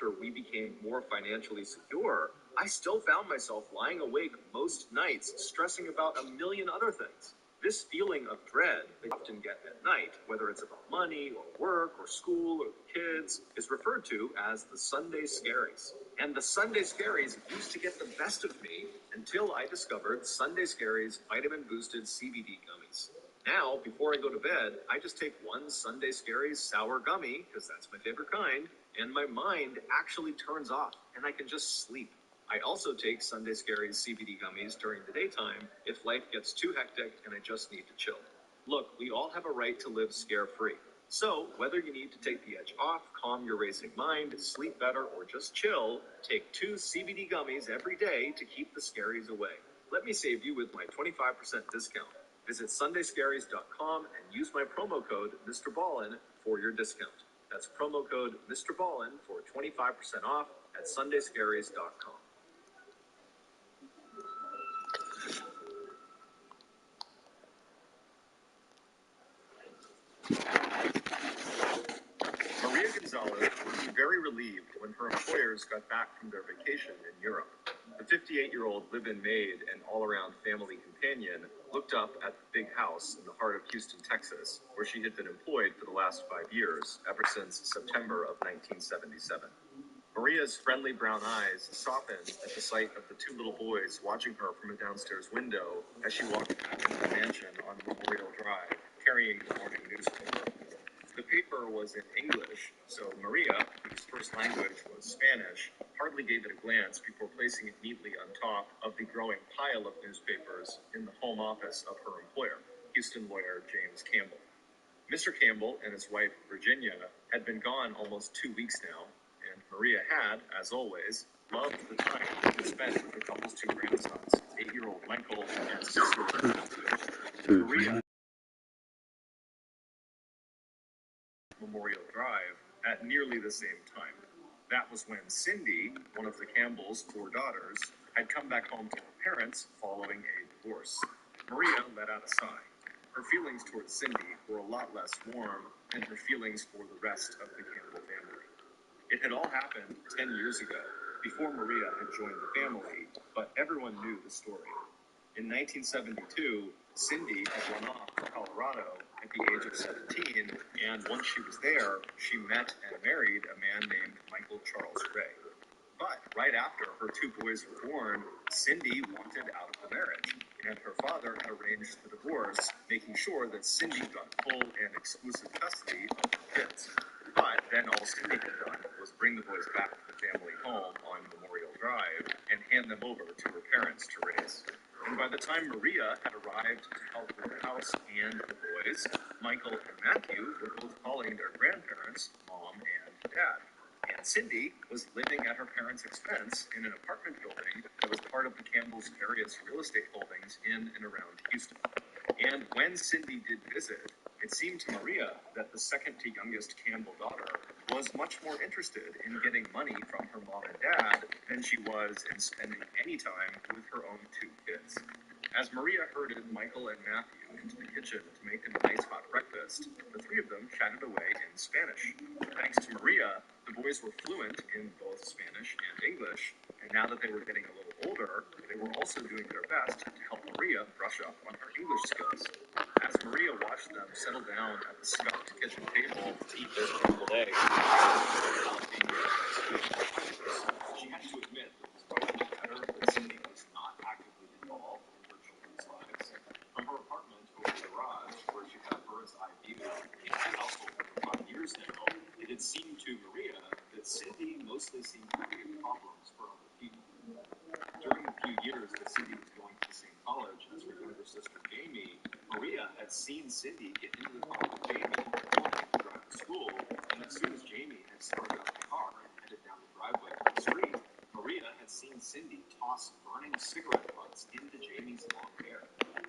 after we became more financially secure, I still found myself lying awake most nights stressing about a million other things. This feeling of dread that you often get at night, whether it's about money or work or school or the kids, is referred to as the Sunday scaries. And the Sunday scaries used to get the best of me until I discovered Sunday Scaries vitamin-boosted CBD gummies. Now, before I go to bed, I just take one Sunday Scaries sour gummy, because that's my favorite kind, and my mind actually turns off, and I can just sleep. I also take Sunday Scaries CBD gummies during the daytime if life gets too hectic and I just need to chill. Look, we all have a right to live scare-free. So, whether you need to take the edge off, calm your racing mind, sleep better, or just chill, take 2 CBD gummies every day to keep the scaries away. Let me save you with my 25% discount. Visit sundayscaries.com and use my promo code Mr. Ballin for your discount. That's promo code Mr. Ballin for 25% off at sundayscaries.com. Maria Gonzalez was very relieved when her employers got back from their vacation in Europe. The 58-year-old live-in maid and all-around family companion looked up at the big house in the heart of Houston, Texas, where she had been employed for the last 5 years, ever since September of 1977. Maria's friendly brown eyes softened at the sight of the 2 little boys watching her from a downstairs window as she walked back into the mansion on Memorial Drive, carrying the morning newspaper. The paper was in English, so Maria, whose first language was Spanish, hardly gave it a glance before placing it neatly on top of the growing pile of newspapers in the home office of her employer, Houston lawyer James Campbell. Mr. Campbell and his wife, Virginia, had been gone almost 2 weeks now, and Maria had, as always, loved the time to spend with the couple's 2 grandsons, 8-year-old Michael and 6-year-old Matthew. Maria Memorial Drive at nearly the same time. That was when Cindy, one of the Campbells' 4 daughters, had come back home to her parents following a divorce. Maria let out a sigh. Her feelings towards Cindy were a lot less warm than her feelings for the rest of the Campbell family. It had all happened 10 years ago, before Maria had joined the family, but everyone knew the story. In 1972, Cindy had run off to Colorado at the age of 17, and once she was there, she met and married a man named Michael Charles Ray. But right after her 2 boys were born, Cindy wanted out of the marriage, and her father had arranged the divorce, making sure that Cindy got full and exclusive custody of her kids. But then all Cindy had done was bring the boys back to the family home on Memorial Drive and hand them over to her parents to raise. And by the time Maria had arrived to help with the house and the boys, Michael and Matthew were both calling their grandparents Mom and Dad. And Cindy was living at her parents' expense in an apartment building that was part of the Campbells' various real estate holdings in and around Houston. And when Cindy did visit, it seemed to Maria that the second to youngest Campbell daughter was much more interested in getting money from her mom and dad than she was in spending any time with her own 2 kids. As Maria herded Michael and Matthew into the kitchen to make them a nice hot breakfast, the 3 of them chatted away in Spanish. Thanks to Maria, the boys were fluent in both Spanish and English, and now that they were getting a little older, they were also doing their best to help Maria brush up on her English skills. As Maria watched them settle down at the scuffed kitchen table to eat their scrambled eggs, she had to admit that it was probably better that Cindy was not actively involved in her children's lives. From her apartment over the garage, where she had a bird's eye view in the household for 5 years now, it had seemed to Maria that Cindy mostly seemed to create problems for other people. During the few years that Cindy was going to the same college as her younger sister Jamie, Maria had seen Cindy get into the car with Jamie in the morning to drive to school, and as soon as Jamie had started up the car and headed down the driveway to the street, Maria had seen Cindy toss burning cigarette butts into Jamie's long hair.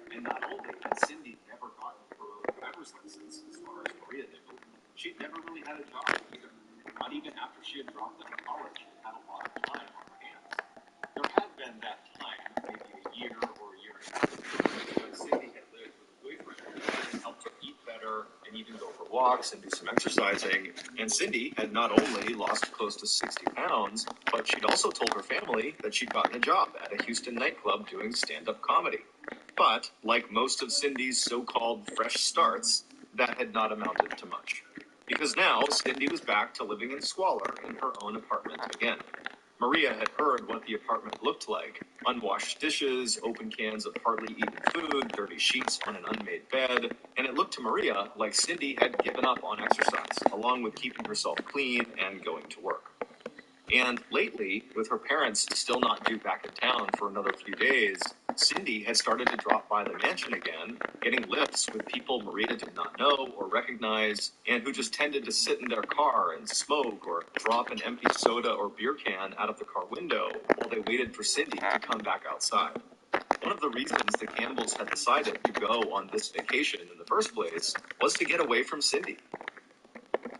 And not only had Cindy never gotten her own driver's license, as far as Maria knew, she'd never really had a job either, not even after she had dropped out of college and had a lot of time on her hands. There had been that time, maybe a year or a year and a half, when Cindy had lived with a boyfriend and helped her eat better, dinner and even go for walks and do some exercising. And Cindy had not only lost close to 60 pounds, but she'd also told her family that she'd gotten a job at a Houston nightclub doing stand-up comedy. But, like most of Cindy's so-called fresh starts, that had not amounted to much. Because now, Cindy was back to living in squalor in her own apartment again. Maria had heard what the apartment looked like. Unwashed dishes, open cans of hardly eaten food, dirty sheets on an unmade bed, and it looked to Maria like Cindy had given up on exercise, along with keeping herself clean and going to work. And lately, with her parents still not due back in town for another few days, Cindy had started to drop by the mansion again, getting lifts with people Maria did not know or recognize, and who just tended to sit in their car and smoke or drop an empty soda or beer can out of the car window while they waited for Cindy to come back outside. One of the reasons the Campbells had decided to go on this vacation in the first place was to get away from Cindy.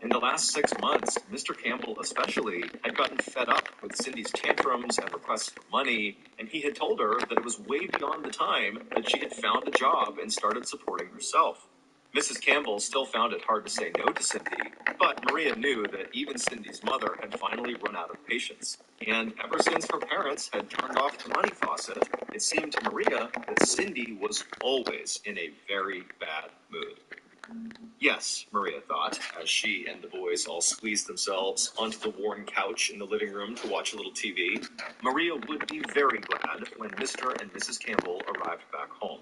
In the last 6 months, Mr. Campbell especially had gotten fed up with Cindy's tantrums and requests for money, and he had told her that it was way beyond the time that she had found a job and started supporting herself. Mrs. Campbell still found it hard to say no to Cindy, but Maria knew that even Cindy's mother had finally run out of patience. And ever since her parents had turned off the money faucet, it seemed to Maria that Cindy was always in a very bad mood. Yes, Maria thought, as she and the boys all squeezed themselves onto the worn couch in the living room to watch a little TV. Maria would be very glad when Mr. and Mrs. Campbell arrived back home.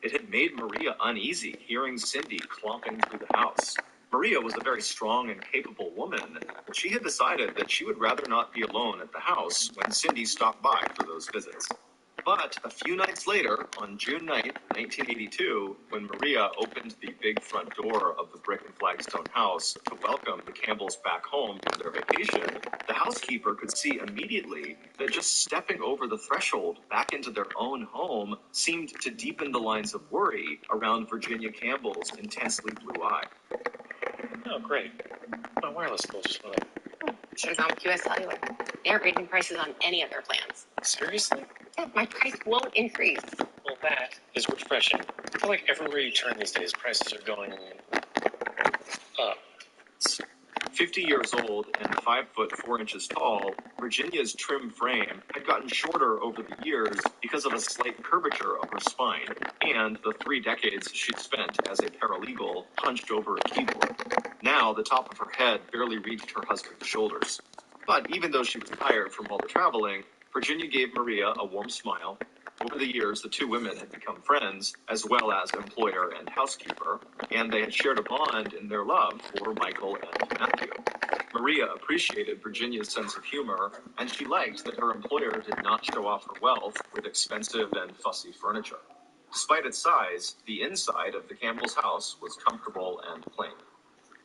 It had made Maria uneasy hearing Cindy clomping through the house. Maria was a very strong and capable woman, but she had decided that she would rather not be alone at the house when Cindy stopped by for those visits. But a few nights later, on June 9th, 1982, when Maria opened the big front door of the brick and flagstone house to welcome the Campbells back home for their vacation, the housekeeper could see immediately that just stepping over the threshold back into their own home seemed to deepen the lines of worry around Virginia Campbell's intensely blue eye. Oh, great. My wireless bill just went up. Turns out with US Cellular, they aren't raising prices on any of their plans. Seriously? Yeah, my price won't increase. Well, that is refreshing. I feel like everywhere you turn these days, prices are going up. 50 years old and 5 foot 4 inches tall, Virginia's trim frame had gotten shorter over the years because of a slight curvature of her spine and the 3 decades she'd spent as a paralegal hunched over a keyboard. Now, the top of her head barely reached her husband's shoulders. But even though she was tired from all the traveling, Virginia gave Maria a warm smile. Over the years, the two women had become friends, as well as employer and housekeeper, and they had shared a bond in their love for Michael and Matthew. Maria appreciated Virginia's sense of humor, and she liked that her employer did not show off her wealth with expensive and fussy furniture. Despite its size, the inside of the Campbell's house was comfortable and plain.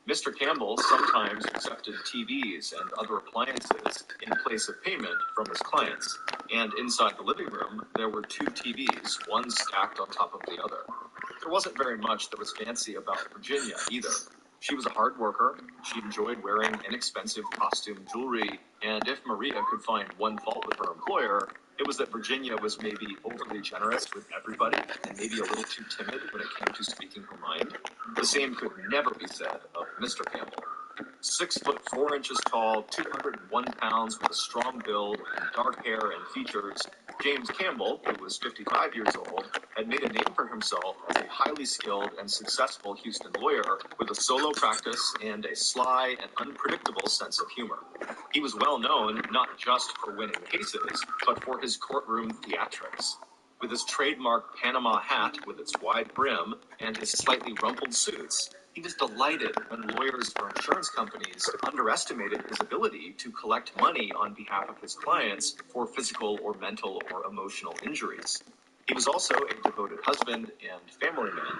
Mr. Campbell sometimes accepted TVs and other appliances in place of payment from his clients, and inside the living room, there were 2 TVs, one stacked on top of the other. There wasn't very much that was fancy about Virginia either. She was a hard worker, she enjoyed wearing inexpensive costume jewelry, and if Maria could find one fault with her employer, it was that Virginia was maybe overly generous with everybody and maybe a little too timid when it came to speaking her mind. The same could never be said of Mr. Campbell. 6 foot 4 inches tall, 201 pounds with a strong build and dark hair and features, James Campbell, who was 55 years old, had made a name for himself as a highly skilled and successful Houston lawyer with a solo practice and a sly and unpredictable sense of humor. He was well known not just for winning cases, but for his courtroom theatrics. With his trademark Panama hat with its wide brim and his slightly rumpled suits, he was delighted when lawyers for insurance companies underestimated his ability to collect money on behalf of his clients for physical or mental or emotional injuries. He was also a devoted husband and family man.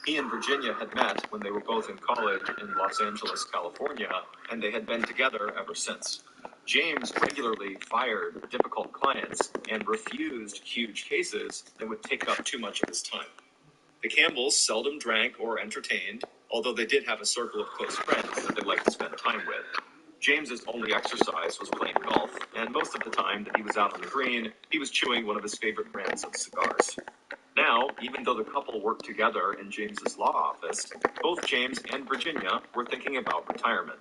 He and Virginia had met when they were both in college in Los Angeles, California, and they had been together ever since. James regularly fired difficult clients and refused huge cases that would take up too much of his time. The Campbells seldom drank or entertained, although they did have a circle of close friends that they liked to spend time with. James's only exercise was playing golf, and most of the time that he was out on the green, he was chewing one of his favorite brands of cigars. Now, even though the couple worked together in James's law office, both James and Virginia were thinking about retirement.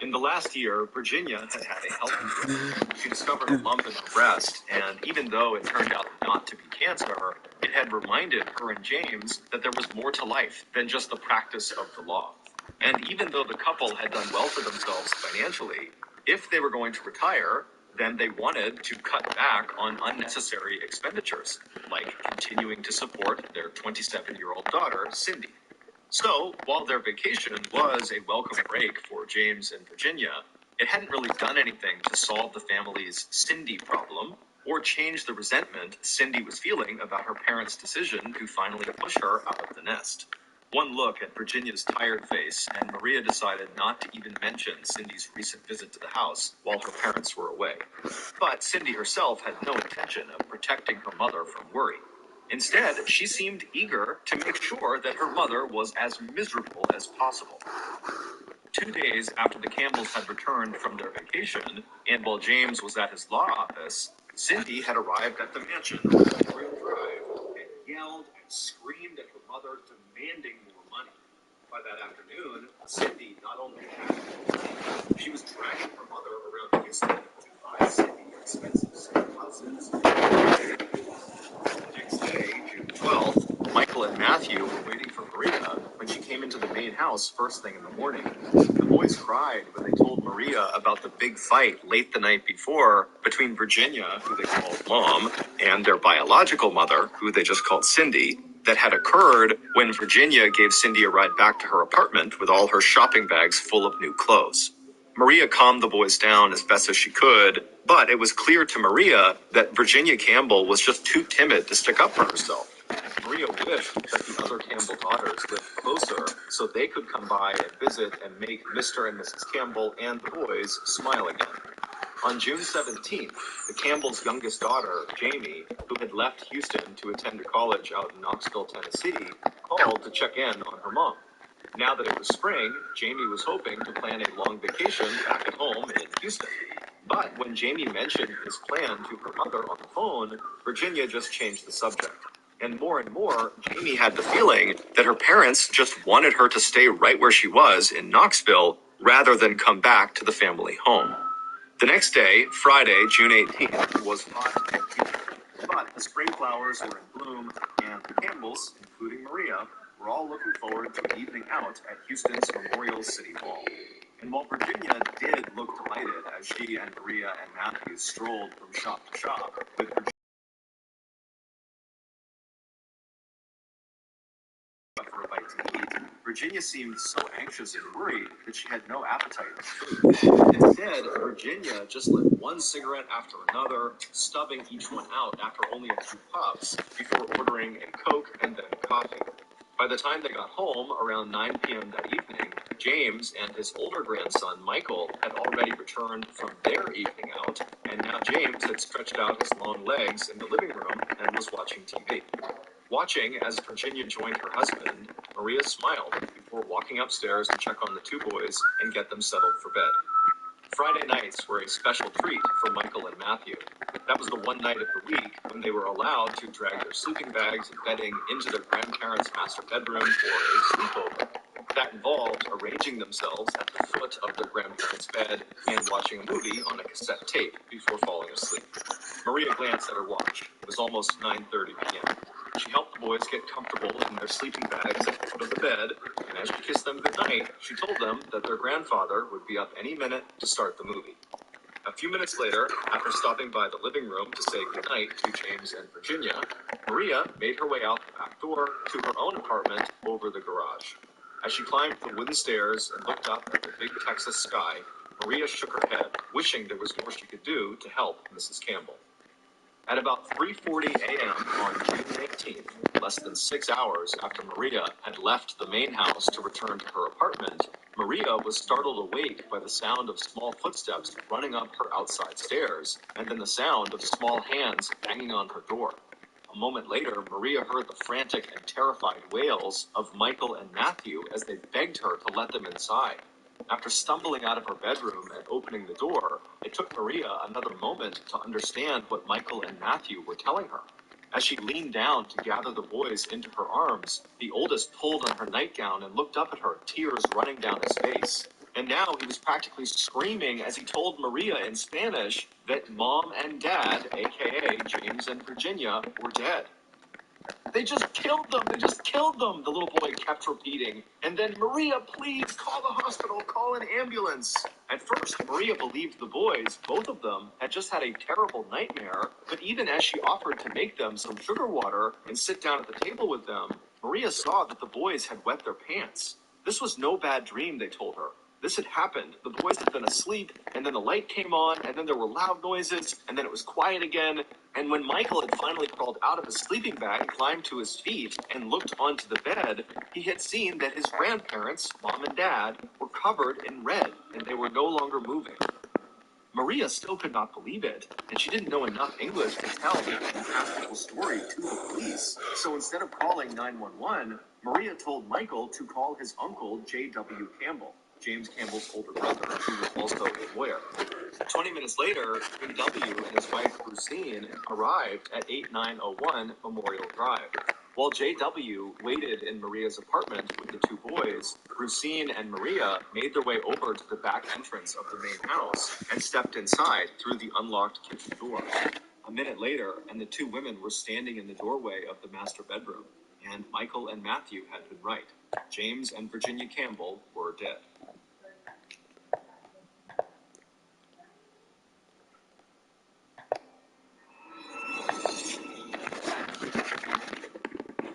In the last year, Virginia had had a health improvement. She discovered a lump in her breast, and even though it turned out not to be cancer, it had reminded her and James that there was more to life than just the practice of the law. And even though the couple had done well for themselves financially, if they were going to retire, then they wanted to cut back on unnecessary expenditures, like continuing to support their 27-year-old daughter, Cindy. So, while their vacation was a welcome break for James and Virginia, it hadn't really done anything to solve the family's Cindy problem or change the resentment Cindy was feeling about her parents' decision to finally push her out of the nest. One look at Virginia's tired face, and Maria decided not to even mention Cindy's recent visit to the house while her parents were away. But Cindy herself had no intention of protecting her mother from worry. Instead, she seemed eager to make sure that her mother was as miserable as possible. 2 days after the Campbells had returned from their vacation, and while James was at his law office, Cindy had arrived at the mansion on Memorial Drive and yelled and screamed at her mother, demanding more money. By that afternoon, Cindy not only had money, she was dragging her mother around Houston to buy Cindy expensive sunglasses. Next day, June 12th, Michael and Matthew were waiting for Maria when she came into the main house first thing in the morning. The boys cried when they told Maria about the big fight late the night before between Virginia, who they called Mom, and their biological mother, who they just called Cindy, that had occurred when Virginia gave Cindy a ride back to her apartment with all her shopping bags full of new clothes. Maria calmed the boys down as best as she could, but it was clear to Maria that Virginia Campbell was just too timid to stick up for herself. Maria wished that the other Campbell daughters lived closer so they could come by and visit and make Mr. and Mrs. Campbell and the boys smile again. On June 17th, the Campbells' youngest daughter, Jamie, who had left Houston to attend college out in Knoxville, Tennessee, called to check in on her mom. Now that it was spring, Jamie was hoping to plan a long vacation back at home in Houston. But when Jamie mentioned his plan to her mother on the phone, Virginia just changed the subject. And more, Jamie had the feeling that her parents just wanted her to stay right where she was in Knoxville rather than come back to the family home. The next day, Friday, June 18th, was hot and humid. But the spring flowers were in bloom, and the Campbells, including Maria, were all looking forward to an evening out at Houston's Memorial City Mall. And while Virginia did look delighted as she and Maria and Matthew strolled from shop to shop, with Virginia for a bite to eat, Virginia seemed so anxious and worried that she had no appetite for food. Instead, Virginia just lit one cigarette after another, stubbing each one out after only a few puffs before ordering a Coke and then coffee. By the time they got home, around 9 p.m. that evening, James and his older grandson, Michael, had already returned from their evening out, and now James had stretched out his long legs in the living room and was watching TV. Watching as Virginia joined her husband, Maria smiled before walking upstairs to check on the two boys and get them settled for bed. Friday nights were a special treat for Michael and Matthew. That was the one night of the week when they were allowed to drag their sleeping bags and bedding into their grandparents' master bedroom for a sleepover. That involved arranging themselves at the foot of their grandparents' bed and watching a movie on a cassette tape before falling asleep. Maria glanced at her watch. It was almost 9:30 p.m. She helped the boys get comfortable in their sleeping bags at the foot of the bed, and as she kissed them goodnight, she told them that their grandfather would be up any minute to start the movie. A few minutes later, after stopping by the living room to say goodnight to James and Virginia, Maria made her way out the back door to her own apartment over the garage. As she climbed the wooden stairs and looked up at the big Texas sky, Maria shook her head, wishing there was more she could do to help Mrs. Campbell. At about 3:40 a.m. on June 19th, less than 6 hours after Maria had left the main house to return to her apartment, Maria was startled awake by the sound of small footsteps running up her outside stairs, and then the sound of small hands banging on her door. A moment later, Maria heard the frantic and terrified wails of Michael and Matthew as they begged her to let them inside. After stumbling out of her bedroom and opening the door, it took Maria another moment to understand what Michael and Matthew were telling her. As she leaned down to gather the boys into her arms, the oldest pulled on her nightgown and looked up at her, tears running down his face. And now he was practically screaming as he told Maria in Spanish that Mom and Dad, aka James and Virginia, were dead. They just killed them! They just killed them! The little boy kept repeating. And then, Maria, please, call the hospital, call an ambulance. At first, Maria believed the boys, both of them, had just had a terrible nightmare, but even as she offered to make them some sugar water and sit down at the table with them, Maria saw that the boys had wet their pants. This was no bad dream, they told her. This had happened. The boys had been asleep, and then the light came on, and then there were loud noises, and then it was quiet again. And when Michael had finally crawled out of his sleeping bag, climbed to his feet, and looked onto the bed, he had seen that his grandparents, Mom and Dad, were covered in red, and they were no longer moving. Maria still could not believe it, and she didn't know enough English to tell the fantastical story to the police. So instead of calling 911, Maria told Michael to call his uncle, J.W. Campbell, James Campbell's older brother, who was also a lawyer. 20 minutes later, J.W. and his wife, Lucine, arrived at 8901 Memorial Drive. While J.W. waited in Maria's apartment with the two boys, Lucine and Maria made their way over to the back entrance of the main house and stepped inside through the unlocked kitchen door. A minute later, and the two women were standing in the doorway of the master bedroom, and Michael and Matthew had been right. James and Virginia Campbell were dead.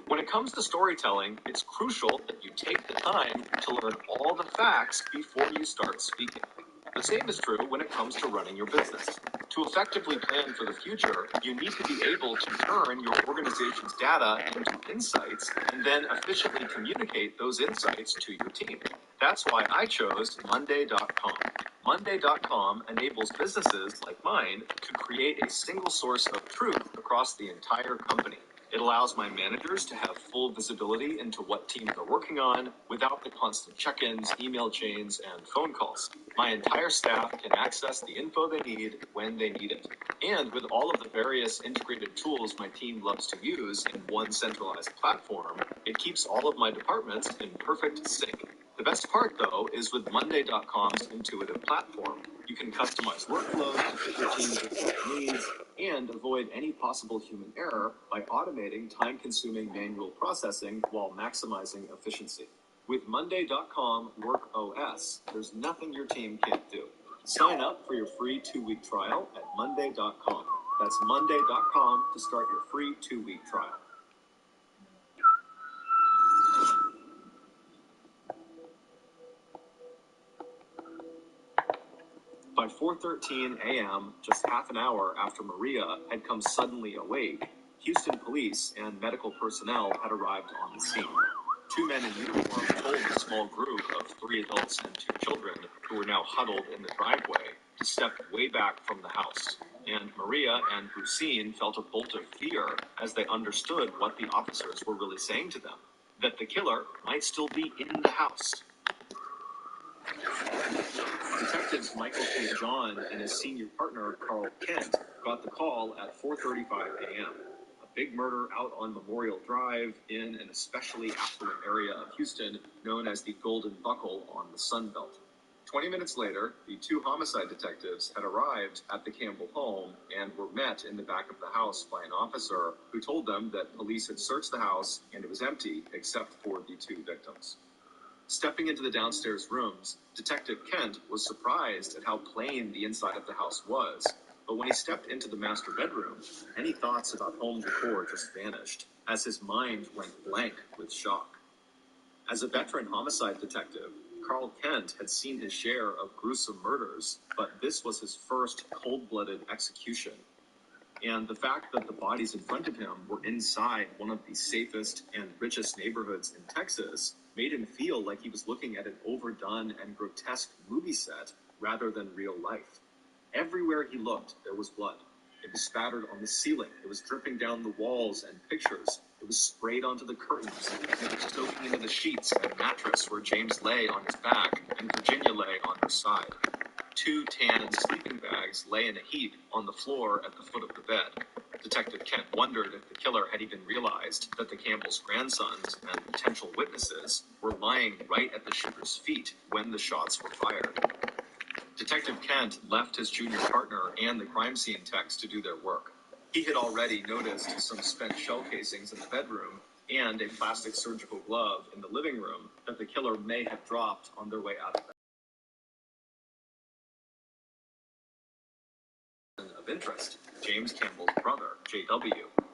When it comes to storytelling, it's crucial that you take the time to learn all the facts before you start speaking. The same is true when it comes to running your business. To effectively plan for the future, you need to be able to turn your organization's data into insights and then efficiently communicate those insights to your team. That's why I chose Monday.com. Monday.com enables businesses like mine to create a single source of truth across the entire company. It allows my managers to have full visibility into what teams are working on without the constant check-ins, email chains, and phone calls. My entire staff can access the info they need when they need it. And with all of the various integrated tools my team loves to use in one centralized platform, it keeps all of my departments in perfect sync. The best part, though, is with Monday.com's intuitive platform. You can customize workflows to fit your team's specific needs and avoid any possible human error by automating time-consuming manual processing while maximizing efficiency. With Monday.com Work OS, there's nothing your team can't do. Sign up for your free 2-week trial at Monday.com. That's Monday.com to start your free 2-week trial. By 4:13 a.m., just half an hour after Maria had come suddenly awake, Houston police and medical personnel had arrived on the scene. Two men in uniform told the small group of 3 adults and 2 children, who were now huddled in the driveway, to step way back from the house. And Maria and Lucine felt a bolt of fear as they understood what the officers were really saying to them, that the killer might still be in the house. Detectives Michael St. John and his senior partner, Carl Kent, got the call at 4:35 a.m. A big murder out on Memorial Drive in an especially affluent area of Houston known as the Golden Buckle on the Sun Belt. 20 minutes later, the 2 homicide detectives had arrived at the Campbell home and were met in the back of the house by an officer who told them that police had searched the house and it was empty except for the 2 victims. Stepping into the downstairs rooms, Detective Kent was surprised at how plain the inside of the house was. But when he stepped into the master bedroom, any thoughts about home decor just vanished, as his mind went blank with shock. As a veteran homicide detective, Carl Kent had seen his share of gruesome murders, but this was his first cold-blooded execution. And the fact that the bodies in front of him were inside one of the safest and richest neighborhoods in Texas made him feel like he was looking at an overdone and grotesque movie set rather than real life. Everywhere he looked, there was blood. It was spattered on the ceiling. It was dripping down the walls and pictures. It was sprayed onto the curtains. It was soaking into the sheets and mattress where James lay on his back and Virginia lay on her side. 2 tan sleeping bags lay in a heap on the floor at the foot of the bed. Detective Kent wondered if the killer had even realized that the Campbells' grandsons and potential witnesses were lying right at the shooter's feet when the shots were fired. Detective Kent left his junior partner and the crime scene techs to do their work. He had already noticed some spent shell casings in the bedroom and a plastic surgical glove in the living room that the killer may have dropped on their way out of of interest, James Campbell's brother, J.W.,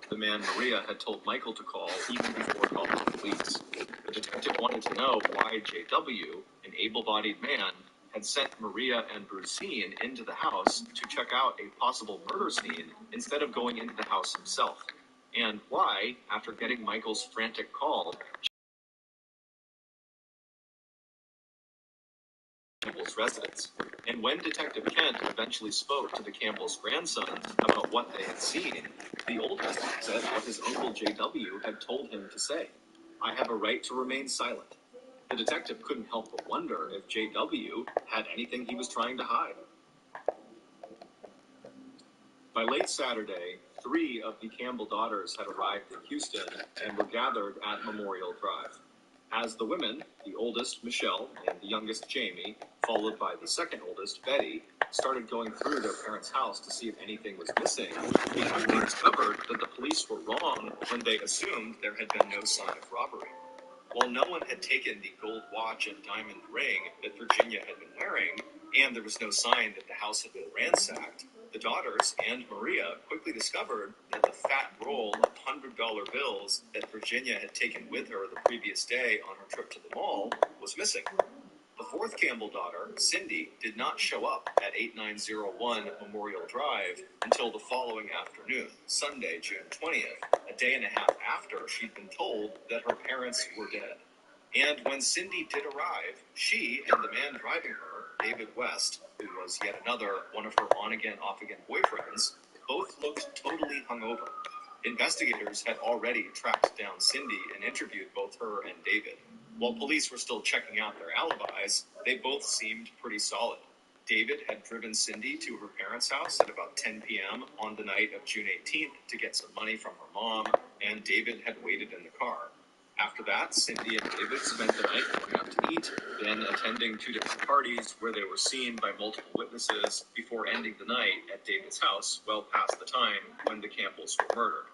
the man Maria had told Michael to call even before calling the police. The detective wanted to know why J.W., an able-bodied man, had sent Maria and Brucine into the house to check out a possible murder scene instead of going into the house himself, and why, after getting Michael's frantic call, Campbell's residence. And when Detective Kent eventually spoke to the Campbell's grandsons about what they had seen, the oldest said what his uncle J.W. had told him to say. "I have a right to remain silent." The detective couldn't help but wonder if J.W. had anything he was trying to hide. By late Saturday, 3 of the Campbell daughters had arrived in Houston and were gathered at Memorial Drive. As the women, the oldest, Michelle, and the youngest, Jamie, followed by the second oldest, Betty, started going through their parents' house to see if anything was missing, they quickly discovered that the police were wrong when they assumed there had been no sign of robbery. While no one had taken the gold watch and diamond ring that Virginia had been wearing, and there was no sign that the house had been ransacked, the daughters and Maria quickly discovered that the fat roll of $100 bills that Virginia had taken with her the previous day on her trip to the mall was missing. The fourth Campbell daughter, Cindy, did not show up at 8901 Memorial Drive until the following afternoon, Sunday, June 20th, a day and a half after she'd been told that her parents were dead. And when Cindy did arrive, she and the man driving her, David West, who was yet another one of her on-again, off-again boyfriends, both looked totally hungover. Investigators had already tracked down Cindy and interviewed both her and David. While police were still checking out their alibis, they both seemed pretty solid. David had driven Cindy to her parents' house at about 10 p.m. on the night of June 18th to get some money from her mom, and David had waited in the car. After that, Cindy and David spent the night going out to eat, then attending 2 different parties where they were seen by multiple witnesses before ending the night at David's house well past the time when the Campbells were murdered.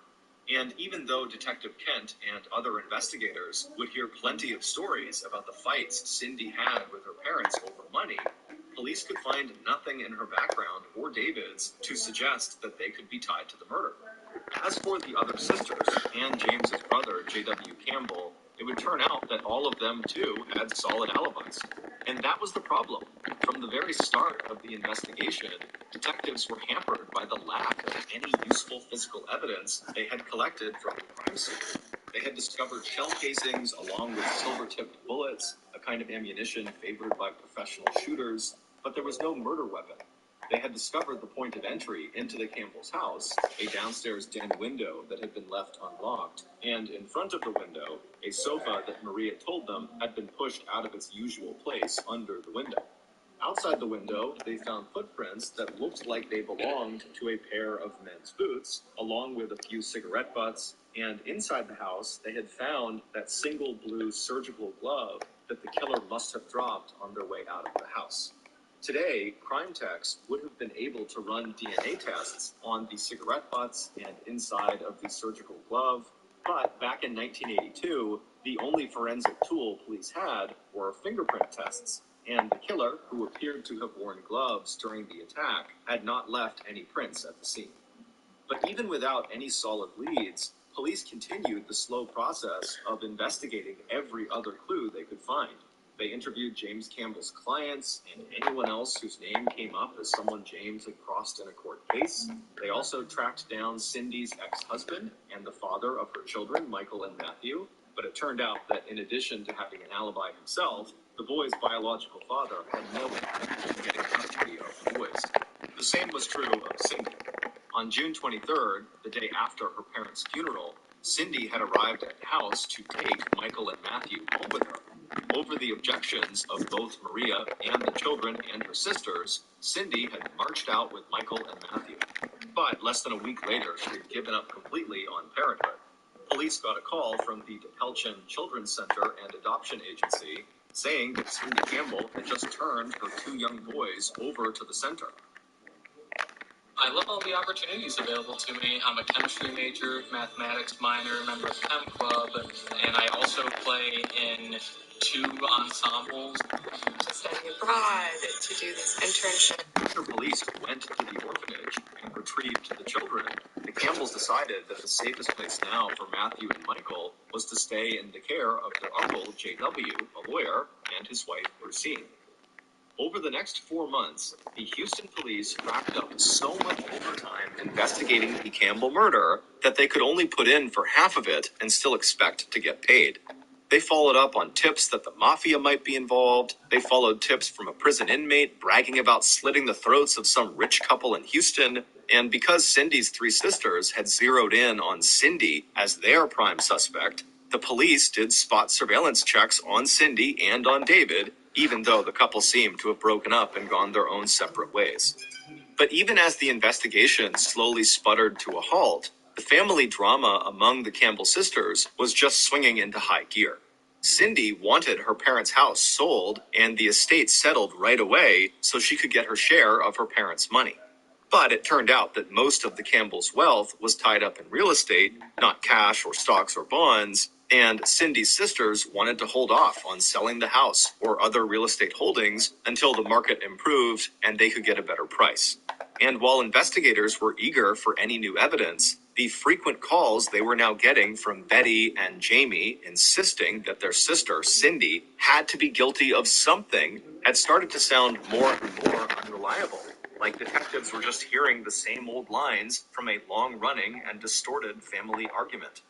And even though Detective Kent and other investigators would hear plenty of stories about the fights Cindy had with her parents over money, police could find nothing in her background or David's to suggest that they could be tied to the murder. As for the other sisters and James's brother, J.W. Campbell, it would turn out that all of them, too, had solid alibis. And that was the problem. From the very start of the investigation, detectives were hampered by the lack of any useful physical evidence they had collected from the crime scene. They had discovered shell casings along with silver-tipped bullets, a kind of ammunition favored by professional shooters, but there was no murder weapon. They had discovered the point of entry into the Campbell's house, a downstairs den window that had been left unlocked, and in front of the window, a sofa that Maria told them had been pushed out of its usual place under the window. Outside the window, they found footprints that looked like they belonged to a pair of men's boots, along with a few cigarette butts, and inside the house, they had found that single blue surgical glove that the killer must have dropped on their way out of the house. Today, crime techs would have been able to run DNA tests on the cigarette butts and inside of the surgical glove, but back in 1982, the only forensic tool police had were fingerprint tests, and the killer, who appeared to have worn gloves during the attack, had not left any prints at the scene. But even without any solid leads, police continued the slow process of investigating every other clue they could find. They interviewed James Campbell's clients and anyone else whose name came up as someone James had crossed in a court case. They also tracked down Cindy's ex-husband and the father of her children, Michael and Matthew. But it turned out that in addition to having an alibi himself, the boy's biological father had no interest in getting custody of the boys. The same was true of Cindy. On June 23rd, the day after her parents' funeral, Cindy had arrived at the house to take Michael and Matthew home with her. Over the objections of both Maria and the children and her sisters, Cindy had marched out with Michael and Matthew. But less than a week later, she had given up completely on parenthood. Police got a call from the DePelchin Children's Center and Adoption Agency saying that Cindy Campbell had just turned her 2 young boys over to the center. I love all the opportunities available to me. I'm a chemistry major, mathematics minor, member of Chem Club, and I also play in 2 ensembles. To study abroad, to do this internship. After police went to the orphanage and retrieved the children, the Campbells decided that the safest place now for Matthew and Michael was to stay in the care of their uncle, J.W., a lawyer, and his wife, Lucine. Over the next 4 months, the Houston police racked up so much overtime investigating the Campbell murder that they could only put in for half of it and still expect to get paid. They followed up on tips that the mafia might be involved. They followed tips from a prison inmate bragging about slitting the throats of some rich couple in Houston. And because Cindy's 3 sisters had zeroed in on Cindy as their prime suspect, the police did spot surveillance checks on Cindy and on David, even though the couple seemed to have broken up and gone their own separate ways. But even as the investigation slowly sputtered to a halt, the family drama among the Campbell sisters was just swinging into high gear. Cindy wanted her parents' house sold and the estate settled right away so she could get her share of her parents' money. But it turned out that most of the Campbells' wealth was tied up in real estate, not cash or stocks or bonds, and Cindy's sisters wanted to hold off on selling the house or other real estate holdings until the market improved and they could get a better price. And while investigators were eager for any new evidence, the frequent calls they were now getting from Betty and Jamie insisting that their sister, Cindy, had to be guilty of something had started to sound more and more unreliable. Like detectives were just hearing the same old lines from a long-running and distorted family argument.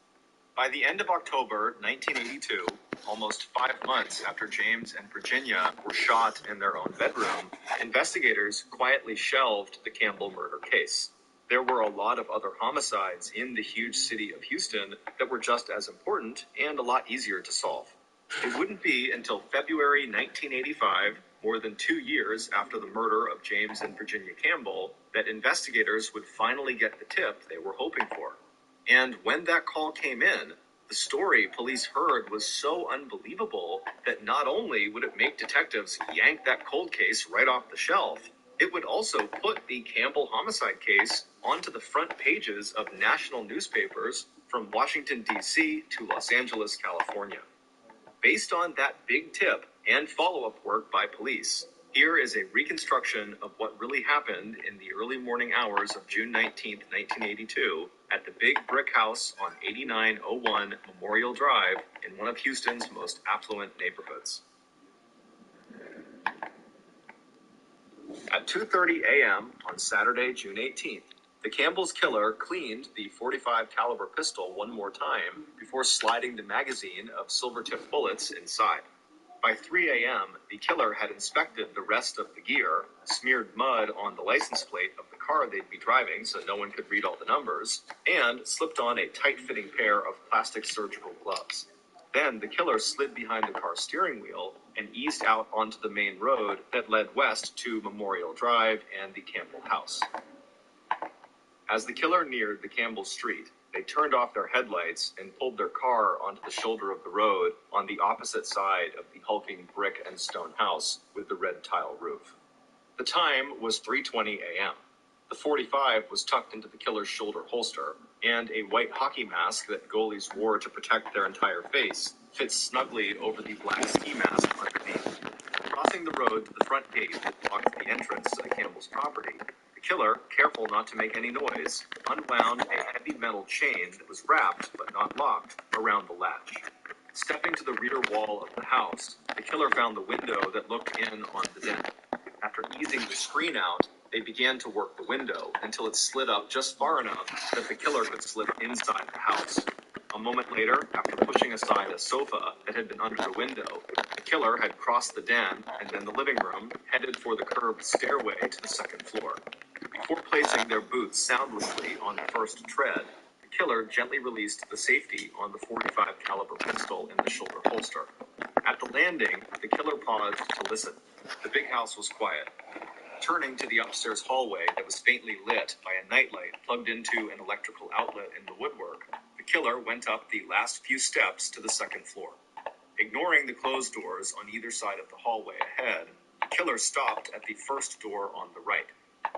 By the end of October 1982, almost 5 months after James and Virginia were shot in their own bedroom, investigators quietly shelved the Campbell murder case. There were a lot of other homicides in the huge city of Houston that were just as important and a lot easier to solve. It wouldn't be until February 1985, more than 2 years after the murder of James and Virginia Campbell, that investigators would finally get the tip they were hoping for. And when that call came in, the story police heard was so unbelievable that not only would it make detectives yank that cold case right off the shelf, it would also put the Campbell homicide case onto the front pages of national newspapers from Washington, D.C. to Los Angeles, California. Based on that big tip and follow-up work by police, here is a reconstruction of what really happened in the early morning hours of June 19, 1982, at the Big Brick House on 8901 Memorial Drive in one of Houston's most affluent neighborhoods. At 2:30 a.m. on Saturday, June 18th, the Campbell's killer cleaned the .45 caliber pistol one more time before sliding the magazine of silver-tipped bullets inside. By 3 a.m., the killer had inspected the rest of the gear, smeared mud on the license plate of the car they'd be driving so no one could read all the numbers, and slipped on a tight-fitting pair of plastic surgical gloves. Then the killer slid behind the car's steering wheel and eased out onto the main road that led west to Memorial Drive and the Campbell house. As the killer neared the Campbell Street, they turned off their headlights and pulled their car onto the shoulder of the road on the opposite side of the hulking brick and stone house with the red tile roof. The time was 3:20 a.m. The .45 was tucked into the killer's shoulder holster, and a white hockey mask that goalies wore to protect their entire face fits snugly over the black ski mask underneath. Crossing the road to the front gate that blocked the entrance to the Campbell's property, the killer, careful not to make any noise, unwound a heavy metal chain that was wrapped, but not locked, around the latch. Stepping to the rear wall of the house, the killer found the window that looked in on the den. After easing the screen out, they began to work the window until it slid up just far enough that the killer could slip inside the house. A moment later, after pushing aside a sofa that had been under the window, the killer had crossed the den and then the living room, headed for the curved stairway to the second floor. Before placing their boots soundlessly on the first tread, the killer gently released the safety on the .45 caliber pistol in the shoulder holster. At the landing, the killer paused to listen. The big house was quiet. Turning to the upstairs hallway that was faintly lit by a nightlight plugged into an electrical outlet in the woodwork, the killer went up the last few steps to the second floor. Ignoring the closed doors on either side of the hallway ahead, the killer stopped at the first door on the right.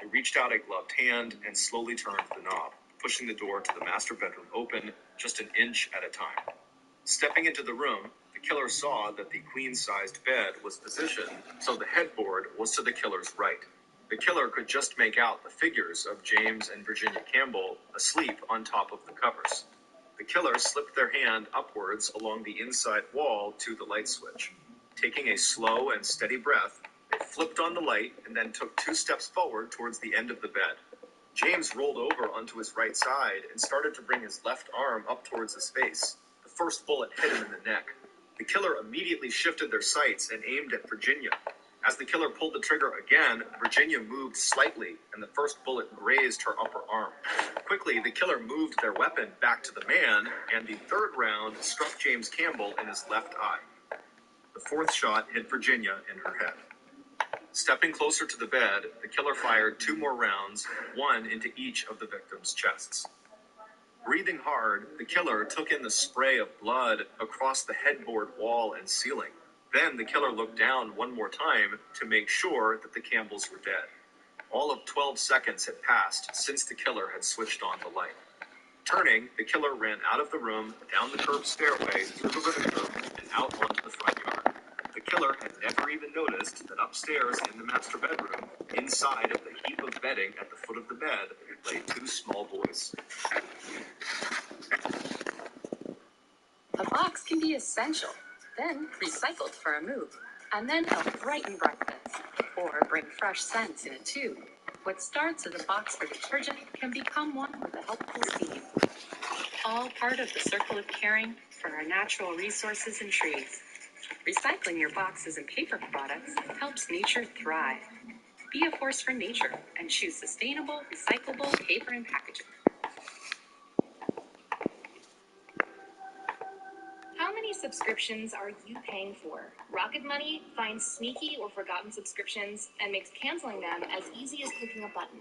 He reached out a gloved hand and slowly turned the knob, pushing the door to the master bedroom open just an inch at a time. Stepping into the room, the killer saw that the queen-sized bed was positioned so the headboard was to the killer's right. The killer could just make out the figures of James and Virginia Campbell asleep on top of the covers. The killer slipped their hand upwards along the inside wall to the light switch. Taking a slow and steady breath, they flipped on the light and then took 2 steps forward towards the end of the bed. James rolled over onto his right side and started to bring his left arm up towards his face. The first bullet hit him in the neck. The killer immediately shifted their sights and aimed at Virginia. As the killer pulled the trigger again, Virginia moved slightly, and the first bullet grazed her upper arm. Quickly, the killer moved their weapon back to the man, and the third round struck James Campbell in his left eye. The fourth shot hit Virginia in her head. Stepping closer to the bed, the killer fired 2 more rounds, one into each of the victims' chests. Breathing hard, the killer took in the spray of blood across the headboard wall and ceiling. Then the killer looked down one more time to make sure that the Campbells were dead. All of 12 seconds had passed since the killer had switched on the light. Turning, the killer ran out of the room, down the curved stairway, through the living room, and out onto the front yard. The killer had never even noticed that upstairs in the master bedroom, inside of the heap of bedding at the foot of the bed, lay 2 small boys. A box can be essential, then recycled for a move, and then help brighten breakfast, or bring fresh scents in a tube. What starts as a box for detergent can become one with a helpful seed. All part of the circle of caring for our natural resources and trees. Recycling your boxes and paper products helps nature thrive. Be a force for nature and choose sustainable, recyclable paper and packaging. How many subscriptions are you paying for? Rocket Money finds sneaky or forgotten subscriptions and makes canceling them as easy as clicking a button.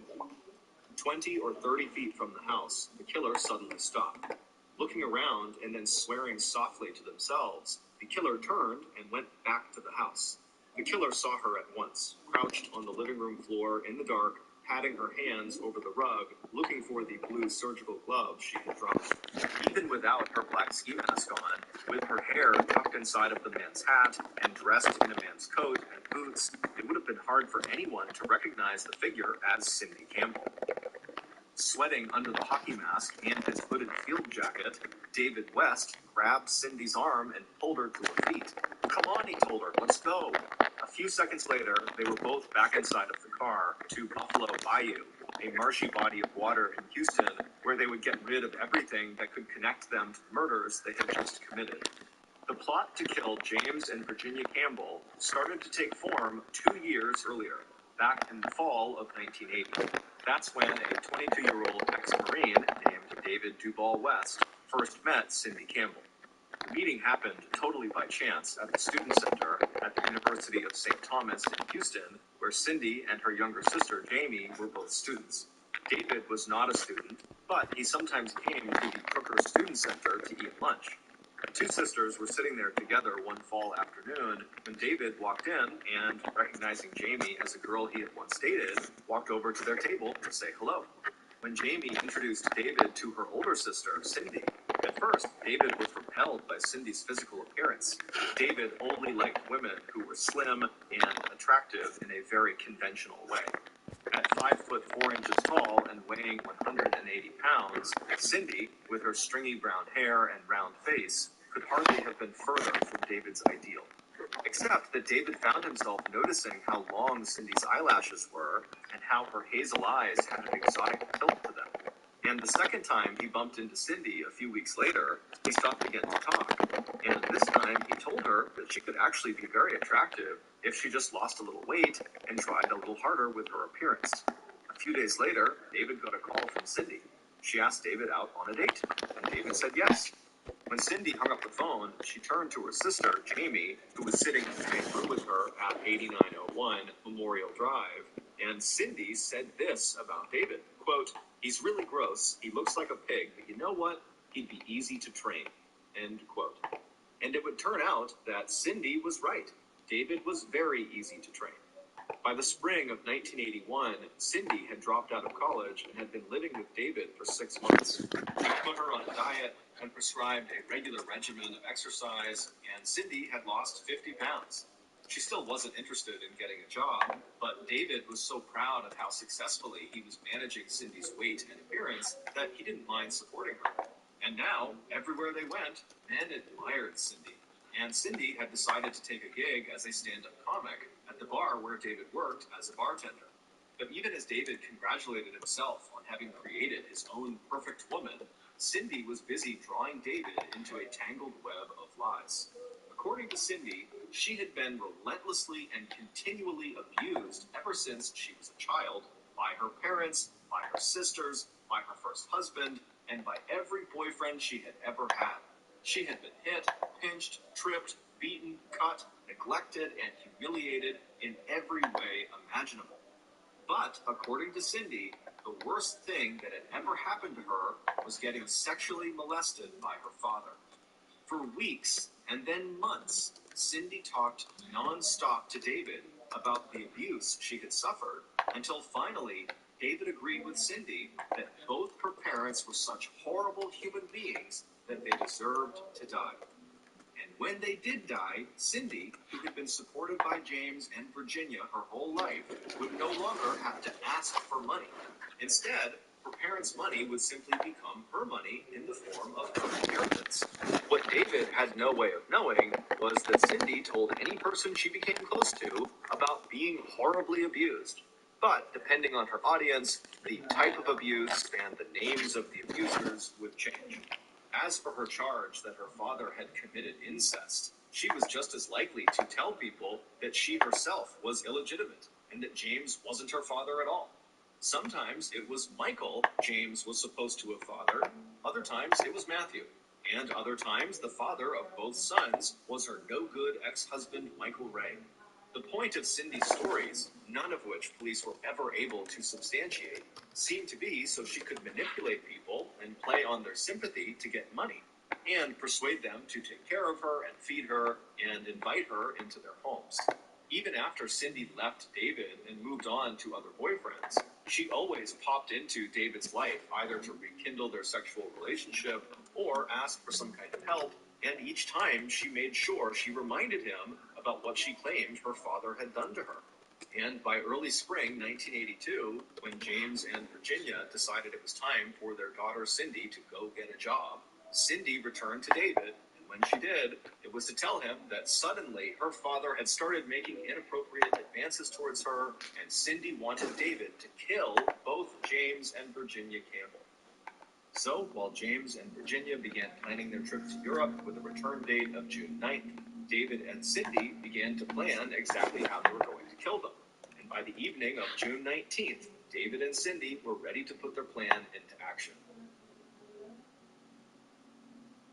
20 or 30 feet from the house, the killer suddenly stopped. Looking around and then swearing softly to themselves, the killer turned and went back to the house. The killer saw her at once, crouched on the living room floor in the dark, patting her hands over the rug, looking for the blue surgical gloves she had dropped. Even without her black ski mask on, with her hair tucked inside of the man's hat and dressed in a man's coat and boots, it would have been hard for anyone to recognize the figure as Cindy Campbell. Sweating under the hockey mask and his hooded field jacket, David West grabbed Cindy's arm and pulled her to her feet. "Come on," he told her, "let's go." A few seconds later, they were both back inside of the car to Buffalo Bayou, a marshy body of water in Houston where they would get rid of everything that could connect them to the murders they had just committed. The plot to kill James and Virginia Campbell started to take form 2 years earlier, back in the fall of 1980. That's when a 22-year-old ex-Marine named David Duval West first met Cindy Campbell. The meeting happened totally by chance at the Student Center at the University of St. Thomas in Houston, where Cindy and her younger sister Jamie were both students. David was not a student, but he sometimes came to the Crooker Student Center to eat lunch. The 2 sisters were sitting there together one fall afternoon when David walked in and, recognizing Jamie as a girl he had once dated, walked over to their table to say hello. When Jamie introduced David to her older sister, Cindy, at first, David was repelled by Cindy's physical appearance. David only liked women who were slim and attractive in a very conventional way. At 5 foot 4 inches tall and weighing 180 pounds, Cindy, with her stringy brown hair and round face, could hardly have been further from David's ideal. Except that David found himself noticing how long Cindy's eyelashes were and how her hazel eyes had an exotic tilt to them. And the second time he bumped into Cindy a few weeks later, he stopped again to talk. And this time he told her that she could actually be very attractive if she just lost a little weight and tried a little harder with her appearance. A few days later, David got a call from Cindy. She asked David out on a date, and David said yes. When Cindy hung up the phone, she turned to her sister, Jamie, who was sitting in the same room with her at 8901 Memorial Drive, And Cindy said this about David, quote, "He's really gross, he looks like a pig, but you know what? He'd be easy to train," end quote. And it would turn out that Cindy was right. David was very easy to train. By the spring of 1981, Cindy had dropped out of college and had been living with David for 6 months. He put her on a diet and prescribed a regular regimen of exercise, and Cindy had lost 50 pounds. She still wasn't interested in getting a job, but David was so proud of how successfully he was managing Cindy's weight and appearance that he didn't mind supporting her. And now, everywhere they went, men admired Cindy. And Cindy had decided to take a gig as a stand-up comic at the bar where David worked as a bartender. But even as David congratulated himself on having created his own perfect woman, Cindy was busy drawing David into a tangled web of lies. According to Cindy, she had been relentlessly and continually abused ever since she was a child by her parents, by her sisters, by her first husband, and by every boyfriend she had ever had. She had been hit, pinched, tripped, beaten, cut, neglected, and humiliated in every way imaginable. But, according to Cindy, the worst thing that had ever happened to her was getting sexually molested by her father. For weeks, and then months, Cindy talked non-stop to David about the abuse she had suffered, until finally, David agreed with Cindy that both her parents were such horrible human beings that they deserved to die. And when they did die, Cindy, who had been supported by James and Virginia her whole life, would no longer have to ask for money. Instead, her parents' money would simply become her money in the form of her inheritance. What David had no way of knowing was that Cindy told any person she became close to about being horribly abused. But depending on her audience, the type of abuse and the names of the abusers would change. As for her charge that her father had committed incest, she was just as likely to tell people that she herself was illegitimate and that James wasn't her father at all. Sometimes it was Michael James was supposed to have fathered, other times it was Matthew, and other times the father of both sons was her no-good ex-husband Michael Ray. The point of Cindy's stories, none of which police were ever able to substantiate, seemed to be so she could manipulate people and play on their sympathy to get money, and persuade them to take care of her and feed her and invite her into their homes. Even after Cindy left David and moved on to other boyfriends, she always popped into David's life either to rekindle their sexual relationship or ask for some kind of help, and each time she made sure she reminded him about what she claimed her father had done to her. And by early spring 1982, when James and Virginia decided it was time for their daughter Cindy to go get a job, Cindy returned to David, and when she did, it was to tell him that suddenly her father had started making inappropriate advances towards her, and Cindy wanted David to kill both James and Virginia Campbell. So, while James and Virginia began planning their trip to Europe with a return date of June 9th, David and Cindy began to plan exactly how they were going to kill them. And by the evening of June 19th, David and Cindy were ready to put their plan into action.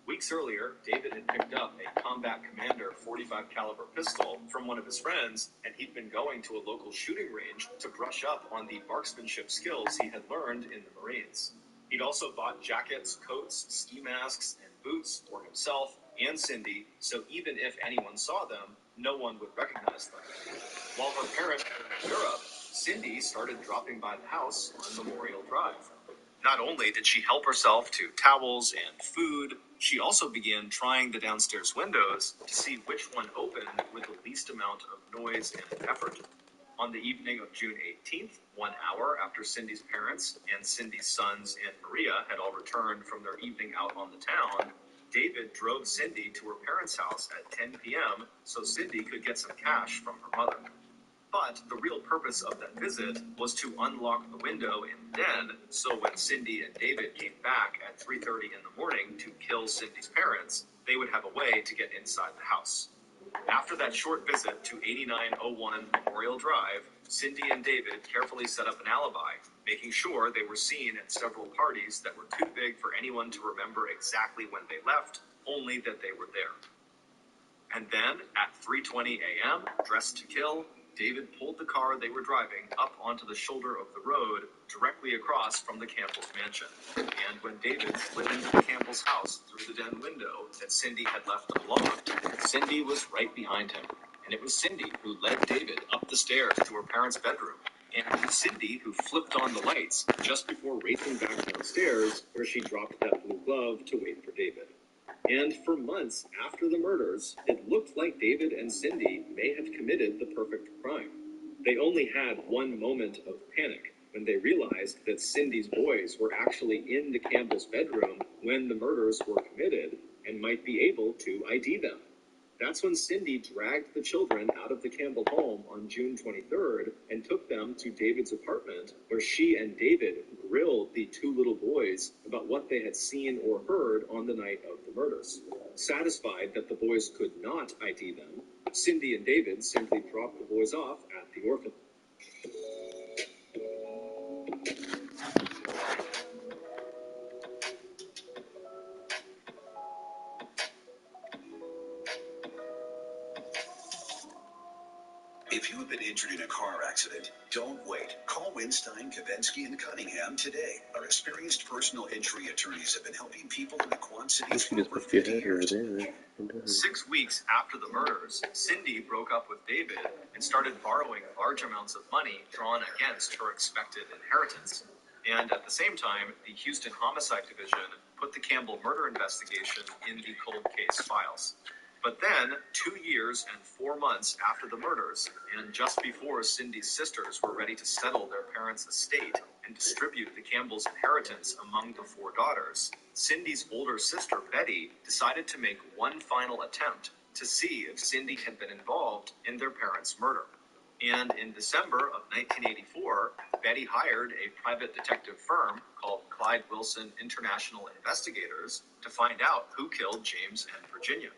Weeks earlier, David had picked up a Combat Commander .45 caliber pistol from one of his friends, and he'd been going to a local shooting range to brush up on the marksmanship skills he had learned in the Marines. He'd also bought jackets, coats, ski masks, and boots for himself and Cindy, so even if anyone saw them, no one would recognize them. While her parents were in Europe, Cindy started dropping by the house on Memorial Drive. Not only did she help herself to towels and food, she also began trying the downstairs windows to see which one opened with the least amount of noise and effort. On the evening of June 18th, 1 hour after Cindy's parents and Cindy's sons and Maria had all returned from their evening out on the town, David drove Cindy to her parents' house at 10 p.m. so Cindy could get some cash from her mother. But the real purpose of that visit was to unlock the window in the den, so when Cindy and David came back at 3:30 in the morning to kill Cindy's parents, they would have a way to get inside the house. After that short visit to 8901 Memorial Drive, Cindy and David carefully set up an alibi, making sure they were seen at several parties that were too big for anyone to remember exactly when they left, only that they were there. And then, at 3:20 a.m., dressed to kill, David pulled the car they were driving up onto the shoulder of the road directly across from the Campbell's mansion. And when David slid into the Campbell's house through the den window that Cindy had left unlocked, Cindy was right behind him. And it was Cindy who led David up the stairs to her parents' bedroom. And it was Cindy who flipped on the lights just before racing back downstairs, where she dropped that blue glove to wait for David. And for months after the murders, it looked like David and Cindy may have committed the perfect crime. They only had one moment of panic when they realized that Cindy's boys were actually in the Campbell's bedroom when the murders were committed and might be able to ID them. That's when Cindy dragged the children out of the Campbell home on June 23rd and took them to David's apartment, where she and David grilled the two little boys about what they had seen or heard on the night of the murders. Satisfied that the boys could not ID them, Cindy and David simply dropped the boys off at the orphanage. If you have been injured in a car accident, don't wait. Call Winstein, Kavensky, and Cunningham today. Our experienced personal injury attorneys have been helping people in the Quad Cities for over 50 years. 6 weeks after the murders, Cindy broke up with David and started borrowing large amounts of money drawn against her expected inheritance. And at the same time, the Houston Homicide Division put the Campbell murder investigation in the cold case files. But then, 2 years and 4 months after the murders, and just before Cindy's sisters were ready to settle their parents' estate and distribute the Campbell's inheritance among the 4 daughters, Cindy's older sister, Betty, decided to make one final attempt to see if Cindy had been involved in their parents' murder. And in December of 1984, Betty hired a private detective firm called Clyde Wilson International Investigators to find out who killed James and Virginia.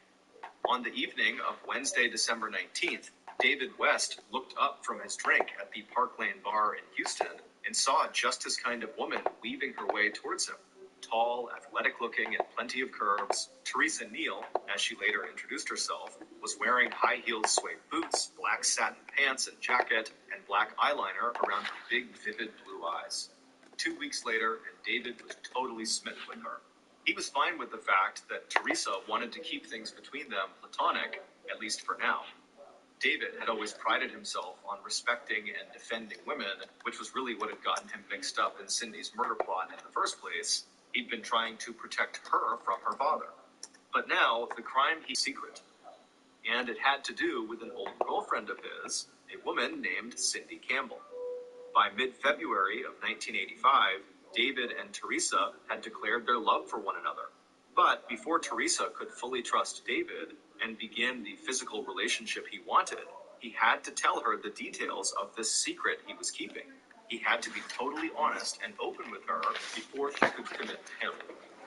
On the evening of Wednesday, December 19th, David West looked up from his drink at the Park Lane bar in Houston and saw just his kind of woman weaving her way towards him. Tall, athletic-looking, and plenty of curves, Teresa Neal, as she later introduced herself, was wearing high-heeled suede boots, black satin pants and jacket, and black eyeliner around her big, vivid blue eyes. 2 weeks later, and David was totally smitten with her. He was fine with the fact that Teresa wanted to keep things between them platonic, at least for now. David had always prided himself on respecting and defending women, which was really what had gotten him mixed up in Cindy's murder plot in the first place. He'd been trying to protect her from her father. But now, the crime he secret. And it had to do with an old girlfriend of his, a woman named Cindy Campbell. By mid-February of 1985, David and Teresa had declared their love for one another. But before Teresa could fully trust David and begin the physical relationship he wanted, he had to tell her the details of this secret he was keeping. He had to be totally honest and open with her before she could commit to him.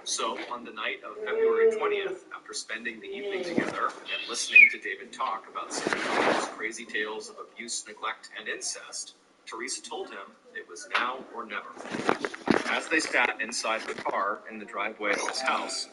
So, on the night of February 20th, after spending the evening together and listening to David talk about Cindy Campbell's crazy tales of abuse, neglect, and incest, Teresa told him it was now or never. As they sat inside the car in the driveway of his house,